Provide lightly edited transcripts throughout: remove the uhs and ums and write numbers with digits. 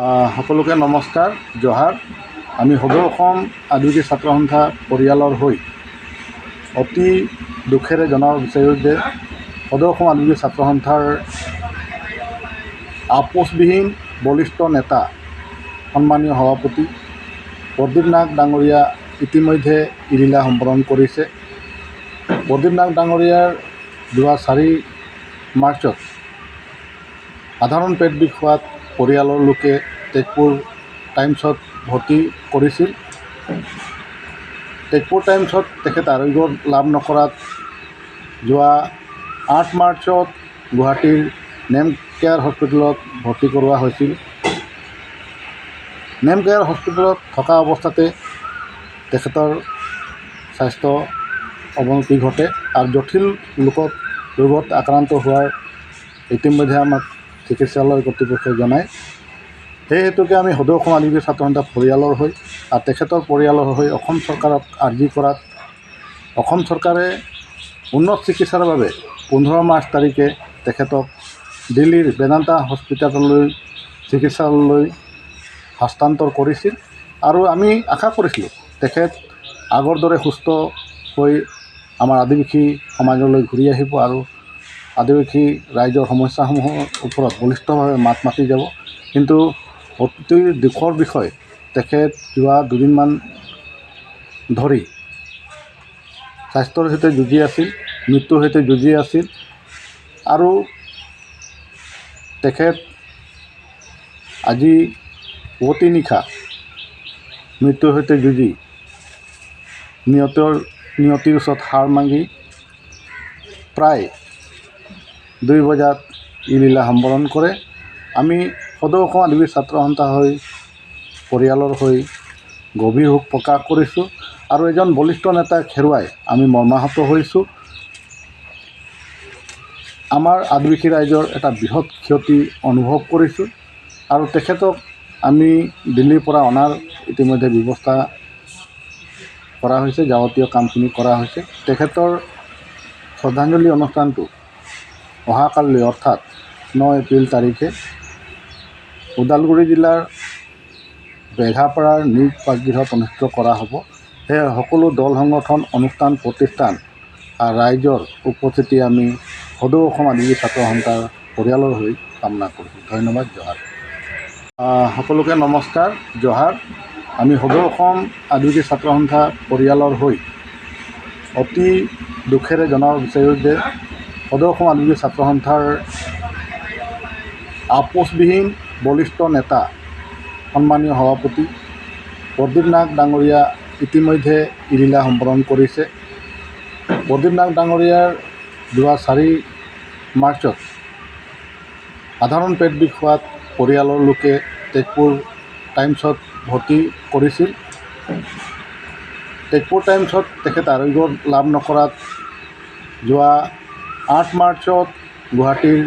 সকলোকে নমস্কাৰ জহাৰ। আমি সদৌ অসম আদিবাসী ছাত্ৰ সন্থা পৰিয়ালৰ হৈ অতি দুখেৰে জনাব বিচাৰোঁ যে সদৌ অসম আদিবাসী ছাত্ৰ সন্থাৰ আপোচবিহীন বলিষ্ঠ নেতা সন্মানীয় সভাপতি প্ৰদীপ নাগ ডাঙৰীয়া ইতিমধ্যে ইলীলা সম্পন্ন কৰিছে। প্ৰদীপ নাগ ডাঙৰীয়াৰ যোৱা 4 মাৰ্চত সাধাৰণ পেট বিষ হোৱাত পৰিয়ালৰ লোকে তেজপুৰ টাইমছত ভৰ্তি কৰিছিল। তেজপুৰ টাইমছত তেখেত আৰোগ্য লাভ নকৰাত যোৱা 8 মাৰ্চত গুৱাহাটীৰ নেম কেয়াৰ হস্পিটেলত ভৰ্তি কৰোৱা হৈছিল। নেম কেয়াৰ হস্পিটেলত থকা অৱস্থাতে তেখেতৰ স্বাস্থ্য অৱনতি ঘটে আৰু জটিল ৰোগত আক্ৰান্ত হোৱাৰ ইতিমধ্যে আমাক চিকিৎসালয় কৰ্তৃপক্ষই জনায়। সেই হেতুকে আমি সদৌ অসম আদিবাসী ছাত্ৰ সন্থা পৰিয়ালৰ হৈ আৰু তেখেতৰ পৰিয়ালৰ হৈ অসম চৰকাৰক আৰ্জি কৰাত অসম চৰকাৰে উন্নত চিকিৎসাৰ বাবে 15 মাৰ্চ তাৰিখে তেখেতক দিল্লীৰ বেদান্তা হস্পিটেললৈ চিকিৎসালয়লৈ হস্তান্তৰ কৰিছিল আৰু আমি আশা কৰিছিলোঁ তেখেত আগৰ দৰে সুস্থ হৈ আমাৰ আদিবাসী সমাজলৈ ঘূৰি আহিব আৰু আদিবাসী ৰাইজৰ সমস্যাসমূহৰ ওপৰত বলিষ্ঠভাৱে মাত মাতি যাব। কিন্তু অতি দুখৰ বিষয়, তেখেত যোৱা 2 দিনমান ধৰি স্বাস্থ্যৰ সৈতে যুঁজি আছিল, মৃত্যুৰ সৈতে যুঁজি আছিল আৰু তেখেত আজি পুৱতি নিশা মৃত্যুৰ সৈতে যুঁজি নিয়তিৰ ওচৰত হাৰ মাগি প্ৰায় 2 বজাত ইলীলা সম্বৰণ কৰে। আমি সদৌ অসম আদিবাসী ছাত্ৰ সন্থা হৈ পৰিয়ালৰ হৈ গভীৰ শোক প্ৰকাশ কৰিছোঁ আৰু এজন বলিষ্ঠ নেতাক হেৰুৱাই আমি মৰ্মাহত হৈছোঁ। আমাৰ আদিবাসী ৰাইজৰ এটা বৃহৎ ক্ষতি অনুভৱ কৰিছোঁ আৰু তেখেতক আমি দিল্লীৰ পৰা অনাৰ ইতিমধ্যে ব্যৱস্থা কৰা হৈছে, যাৱতীয় কামখিনি কৰা হৈছে। তেখেতৰ শ্ৰদ্ধাঞ্জলি অনুষ্ঠানটো অহাকালি অৰ্থাৎ 9 এপ্ৰিল তাৰিখে ওদালগুৰি জিলাৰ বেঘাপাৰাৰ নিজ বাসগৃহত অনুষ্ঠিত কৰা হ'ব। সেয়ে সকলো দল সংগঠন, অনুষ্ঠান প্ৰতিষ্ঠান আৰু ৰাইজৰ উপস্থিতি আমি সদৌ অসম আদিবাসী ছাত্ৰ সন্থাৰ পৰিয়ালৰ হৈ কামনা কৰিছোঁ। ধন্যবাদ। জহাৰ। সকলোকে নমস্কাৰ জহাৰ। আমি সদৌ অসম আদিবাসী ছাত্ৰ সন্থা পৰিয়ালৰ হৈ অতি দুখেৰে জনাব বিচাৰোঁ যে সদৌ অসম আদিবাসী ছাত্ৰ সন্থাৰ আপোচবিহীন বলিষ্ঠ নেতা সন্মানীয় সভাপতি প্ৰদীপ নাগ ডাঙৰীয়া ইতিমধ্যে ইলীলা সম্পন্ন কৰিছে। প্ৰদীপ নাগ ডাঙৰীয়াৰ যোৱা 4 মাৰ্চত সাধাৰণ পেট বিষ হোৱাত পৰিয়ালৰ লোকে তেজপুৰ টাইমছত ভৰ্তি কৰিছিল। তেজপুৰ টাইমছত তেখেত আৰোগ্য লাভ নকৰাত যোৱা 8 মাৰ্চত গুৱাহাটীৰ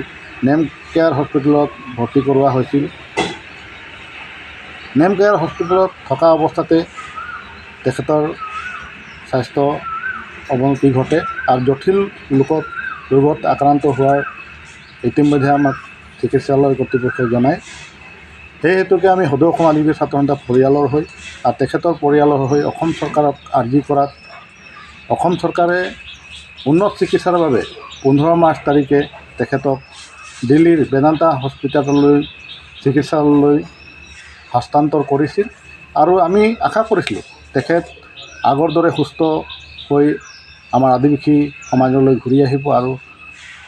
নেম কেয়াৰ হস্পিটেলত ভৰ্তি কৰোৱা হৈছিল। নেম কেয়াৰ হস্পিটেলত থকা অৱস্থাতে তেখেতৰ স্বাস্থ্য অৱনতি ঘটে আৰু জটিল ৰোগত আক্ৰান্ত হোৱাৰ ইতিমধ্যে আমাক চিকিৎসালয় কৰ্তৃপক্ষই জনায়। সেই হেতুকে আমি সদৌ অসম আদিবাসী ছাত্ৰ সন্থা পৰিয়ালৰ হৈ আৰু তেখেতৰ পৰিয়ালৰ হৈ অসম চৰকাৰক আৰ্জি কৰাত অসম চৰকাৰে উন্নত চিকিৎসাৰ বাবে 15 মাৰ্চ তাৰিখে তেখেতক দিল্লীৰ বেদান্তা হস্পিটেললৈ চিকিৎসালয়লৈ হস্তান্তৰ কৰিছিল আৰু আমি আশা কৰিছিলোঁ তেখেত আগৰ দৰে সুস্থ হৈ আমাৰ আদিবাসী সমাজলৈ ঘূৰি আহিব আৰু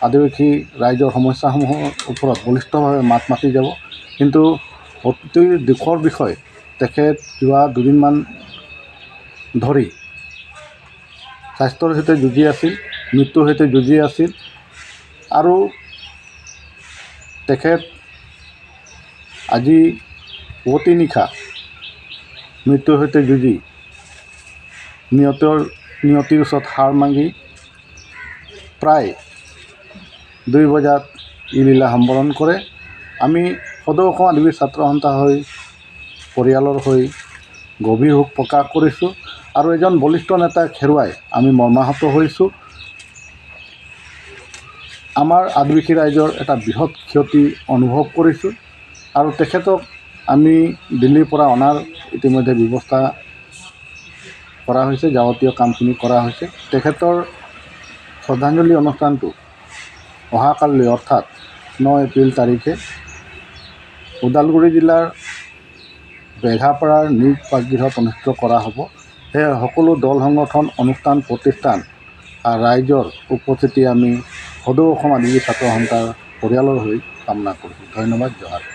আদিবাসী ৰাইজৰ সমস্যাসমূহৰ ওপৰত বলিষ্ঠভাৱে মাত মাতি যাব। কিন্তু অতি দুখৰ বিষয়, তেখেত যোৱা 2 দিনমান ধৰি স্বাস্থ্যৰ সৈতে যুঁজি আছিল, মৃত্যুৰ সৈতে যুঁজি আছিল আৰু তেখেত আজি পুৱতি নিশা মৃত্যুৰ সৈতে যুঁজি নিয়তিৰ ওচৰত হাৰ মাগি প্ৰায় 2 বজাত ইলীলা সম্বৰণ কৰে। আমি সদৌ অসম আদিবাসী ছাত্ৰ সন্থা হৈ পৰিয়ালৰ হৈ গভীৰ শোক প্ৰকাশ কৰিছোঁ আৰু এজন বলিষ্ঠ নেতাক হেৰুৱাই আমি মৰ্মাহত হৈছোঁ। আমাৰ আদিবাসী ৰাইজৰ এটা বৃহৎ ক্ষতি অনুভৱ কৰিছোঁ আৰু তেখেতক আমি দিল্লীৰ পৰা অনাৰ ইতিমধ্যে ব্যৱস্থা কৰা হৈছে, যাৱতীয় কামখিনি কৰা হৈছে। তেখেতৰ শ্ৰদ্ধাঞ্জলি অনুষ্ঠানটো অহাকালি অৰ্থাৎ 9 এপ্ৰিল তাৰিখে ওদালগুৰি জিলাৰ বেঘাপাৰাৰ নিজ বাসগৃহত অনুষ্ঠিত কৰা হ'ব। সেয়ে সকলো দল সংগঠন, অনুষ্ঠান প্ৰতিষ্ঠান আৰু ৰাইজৰ উপস্থিতি আমি সদৌ অসম আদিবাসী ছাত্ৰ সন্থাৰ পৰিয়ালৰ হৈ কামনা কৰিছোঁ। ধন্যবাদ। জহাৰ।